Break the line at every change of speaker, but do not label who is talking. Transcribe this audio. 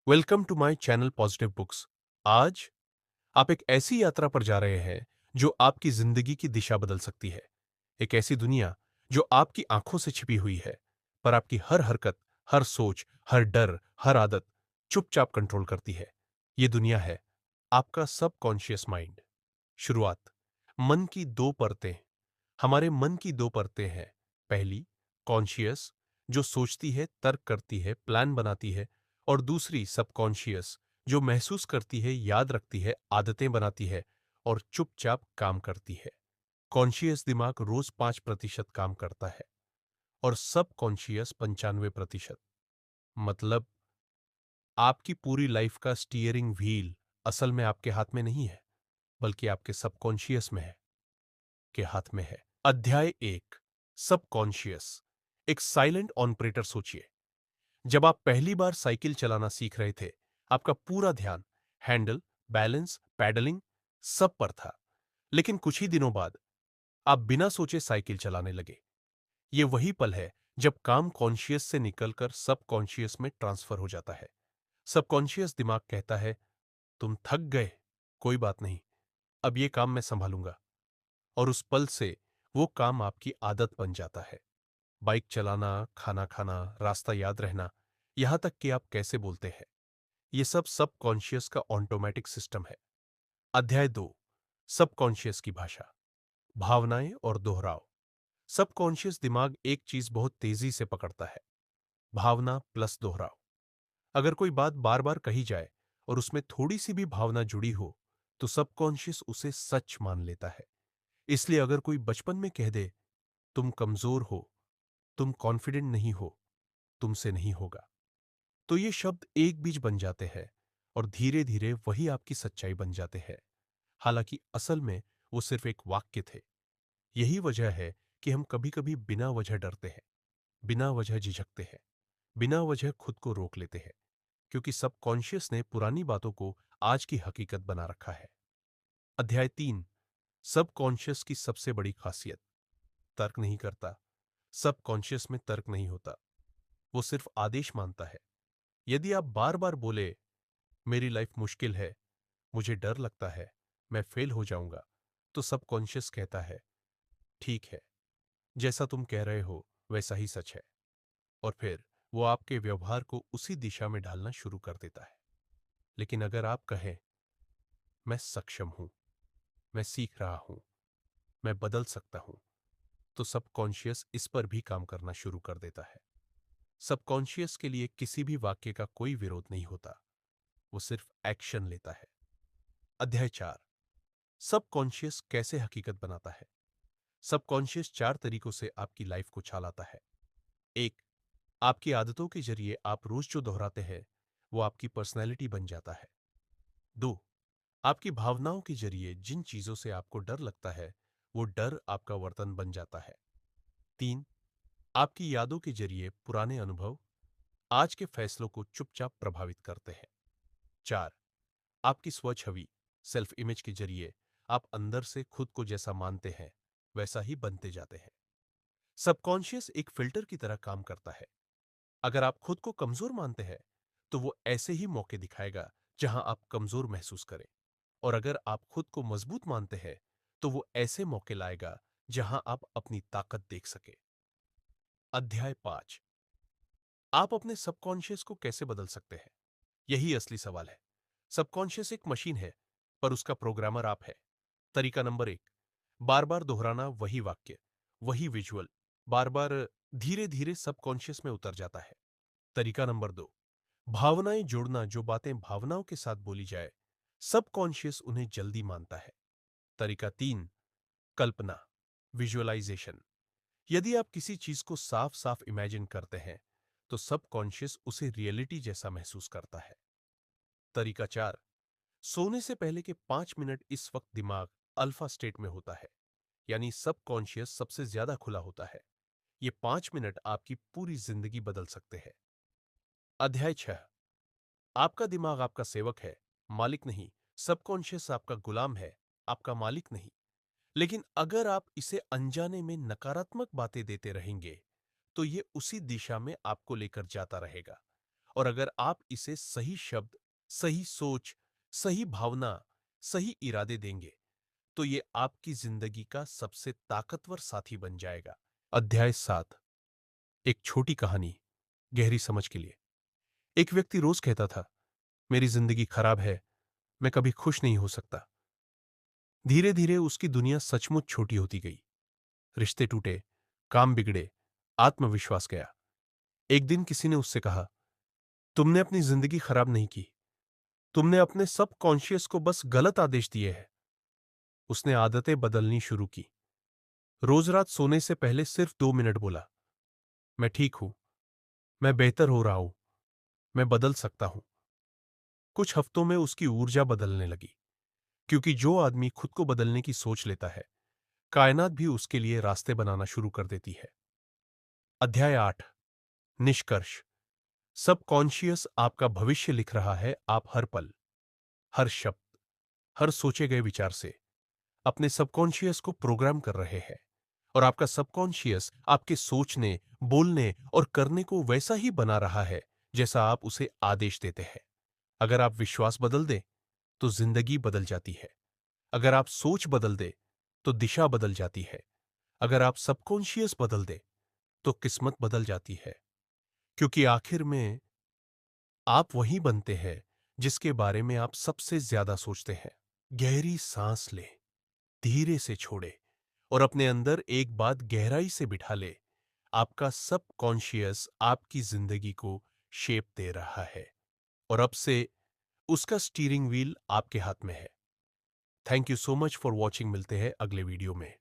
Welcome to my channel positive books. आज आप एक ऐसी यात्रा पर जा रहे हैं जो आपकी जिंदगी की दिशा बदल सकती है। एक ऐसी दुनिया जो आपकी आंखों से छिपी हुई है, पर आपकी हर हरकत, हर सोच, हर डर, हर आदत चुपचाप कंट्रोल करती है। ये दुनिया है आपका सबकॉन्शियस माइंड। शुरुआत। मन की दो परतें। हमारे मन की दो परतें हैं। पहली, कॉन्शियस, जो सोचती है, तर्क करती है, प्लान बनाती है। और दूसरी, सबकॉन्शियस, जो महसूस करती है, याद रखती है, आदतें बनाती है और चुपचाप काम करती है। कॉन्शियस दिमाग रोज 5% काम करता है और सबकॉन्शियस 95%। मतलब आपकी पूरी लाइफ का स्टीयरिंग व्हील असल में आपके हाथ में नहीं है, बल्कि आपके सबकॉन्शियस में है, के हाथ में है। अध्याय 1, सबकॉन्शियस। एक साइलेंट ऑपरेटर सोचिए। जब आप पहली बार साइकिल चलाना सीख रहे थे, आपका पूरा ध्यान हैंडल, बैलेंस, पैडलिंग सब पर था। लेकिन कुछ ही दिनों बाद आप बिना सोचे साइकिल चलाने लगे। ये वही पल है जब काम कॉन्शियस से निकलकर सबकॉन्शियस में ट्रांसफर हो जाता है। सबकॉन्शियस दिमाग कहता है, तुम थक गए, कोई बात नहीं, अब ये काम मैं संभालूंगा। और उस पल से वो काम आपकी आदत बन जाता है। बाइक चलाना, खाना खाना, रास्ता याद रहना, यहां तक कि आप कैसे बोलते हैं, ये सब सबकॉन्शियस का ऑटोमेटिक सिस्टम है। अध्याय 2, सबकॉन्शियस की भाषा, भावनाएं और दोहराव। सबकॉन्शियस दिमाग एक चीज बहुत तेजी से पकड़ता है, भावना प्लस दोहराव। अगर कोई बात बार बार कही जाए और उसमें थोड़ी सी भी भावना जुड़ी हो, तो सबकॉन्शियस उसे सच मान लेता है। इसलिए अगर कोई बचपन में कह दे, तुम कमजोर हो, तुम कॉन्फिडेंट नहीं हो, तुमसे नहीं होगा, तो ये शब्द एक बीज बन जाते हैं और धीरे धीरे वही आपकी सच्चाई बन जाते हैं। हालांकि असल में वो सिर्फ एक वाक्य थे। यही वजह है कि हम कभी कभी बिना वजह डरते हैं, बिना वजह झिझकते हैं, बिना वजह खुद को रोक लेते हैं, क्योंकि सबकॉन्शियस ने पुरानी बातों को आज की हकीकत बना रखा है। अध्याय 3, सबकॉन्शियस की सबसे बड़ी खासियत, तर्क नहीं करता। सबकॉन्शियस में तर्क नहीं होता, वो सिर्फ आदेश मानता है। यदि आप बार बार बोले, मेरी लाइफ मुश्किल है, मुझे डर लगता है, मैं फेल हो जाऊंगा, तो सबकॉन्शियस कहता है, ठीक है, जैसा तुम कह रहे हो वैसा ही सच है। और फिर वो आपके व्यवहार को उसी दिशा में ढालना शुरू कर देता है। लेकिन अगर आप कहें, मैं सक्षम हूं, मैं सीख रहा हूं, मैं बदल सकता हूं, तो सबकॉन्शियस इस पर भी काम करना शुरू कर देता है। सबकॉन्शियस के लिए किसी भी वाक्य का कोई विरोध नहीं होता, वो सिर्फ एक्शन लेता है। अध्याय 4, सबकॉन्शियस कैसे हकीकत बनाता है। सबकॉन्शियस 4 तरीकों से आपकी लाइफ को चालाता है। 1, आपकी आदतों के जरिए आप रोज जो दोहराते हैं, वो आपकी पर्सनैलिटी बन जाता है। 2, आपकी भावनाओं के जरिए जिन चीजों से आपको डर लगता है, वो डर आपका वर्तन बन जाता है। 3, आपकी यादों के जरिए पुराने अनुभव आज के फैसलों को चुपचाप प्रभावित करते हैं। 4, आपकी स्वछवि, सेल्फ इमेज के जरिए आप अंदर से खुद को जैसा मानते हैं, वैसा ही बनते जाते हैं। सबकॉन्शियस एक फिल्टर की तरह काम करता है। अगर आप खुद को कमजोर मानते हैं, तो वो ऐसे ही मौके दिखाएगा जहां आप कमजोर महसूस करें। और अगर आप खुद को मजबूत मानते हैं, तो वो ऐसे मौके लाएगा जहां आप अपनी ताकत देख सके। अध्याय 5, आप अपने सबकॉन्शियस को कैसे बदल सकते हैं? यही असली सवाल है। सबकॉन्शियस एक मशीन है, पर उसका प्रोग्रामर आप है। तरीका नंबर 1, बार बार दोहराना वही वाक्य, वही विजुअल, बार बार धीरे धीरे सबकॉन्शियस में उतर जाता है। तरीका नंबर 2, भावनाएं जोड़ना, जो बातें भावनाओं के साथ बोली जाए, सबकॉन्शियस उन्हें जल्दी मानता है। तरीका 3, कल्पना, विजुअलाइजेशन। यदि आप किसी चीज को साफ साफ इमेजिन करते हैं, तो सबकॉन्शियस उसे रियलिटी जैसा महसूस करता है। तरीका 4, सोने से पहले के 5 मिनट इस वक्त दिमाग अल्फा स्टेट में होता है, यानी सबकॉन्शियस सबसे ज्यादा खुला होता है। ये 5 मिनट आपकी पूरी जिंदगी बदल सकते हैं। अध्याय 6, आपका दिमाग आपका सेवक है, मालिक नहीं। सबकॉन्शियस आपका गुलाम है, आपका मालिक नहीं। लेकिन अगर आप इसे अनजाने में नकारात्मक बातें देते रहेंगे, तो ये उसी दिशा में आपको लेकर जाता रहेगा और अगर आप इसे सही शब्द, सही सोच, सही भावना, सही इरादे देंगे, तो ये आपकी जिंदगी का सबसे ताकतवर साथी बन जाएगा। अध्याय 7। एक छोटी कहानी गहरी समझ के लिए। एक व्यक्ति रोज कहता था, मेरी जिंदगी खराब है, मैं कभी खुश नहीं हो सकता। धीरे धीरे उसकी दुनिया सचमुच छोटी होती गई। रिश्ते टूटे, काम बिगड़े, आत्मविश्वास गया। एक दिन किसी ने उससे कहा, तुमने अपनी जिंदगी खराब नहीं की, तुमने अपने सब कॉन्शियस को बस गलत आदेश दिए हैं। उसने आदतें बदलनी शुरू की। रोज रात सोने से पहले सिर्फ 2 मिनट बोला, मैं ठीक हूं, मैं बेहतर हो रहा हूं, मैं बदल सकता हूं। कुछ हफ्तों में उसकी ऊर्जा बदलने लगी, क्योंकि जो आदमी खुद को बदलने की सोच लेता है, कायनात भी उसके लिए रास्ते बनाना शुरू कर देती है। अध्याय 8। निष्कर्ष। सबकॉन्शियस आपका भविष्य लिख रहा है। आप हर पल, हर शब्द, हर सोचे गए विचार से अपने सबकॉन्शियस को प्रोग्राम कर रहे हैं, और आपका सबकॉन्शियस आपके सोचने, बोलने और करने को वैसा ही बना रहा है जैसा आप उसे आदेश देते हैं। अगर आप विश्वास बदल दें तो जिंदगी बदल जाती है। अगर आप सोच बदल दें तो दिशा बदल जाती है। अगर आप सबकॉन्शियस बदल दें तो किस्मत बदल जाती है, क्योंकि आखिर में आप वही बनते हैं जिसके बारे में आप सबसे ज्यादा सोचते हैं। गहरी सांस लें, धीरे से छोड़े, और अपने अंदर एक बात गहराई से बिठा ले, आपका सबकॉन्शियस आपकी जिंदगी को शेप दे रहा है, और अब से उसका स्टीयरिंग व्हील आपके हाथ में है। Thank you so much for watching. मिलते हैं अगले वीडियो में।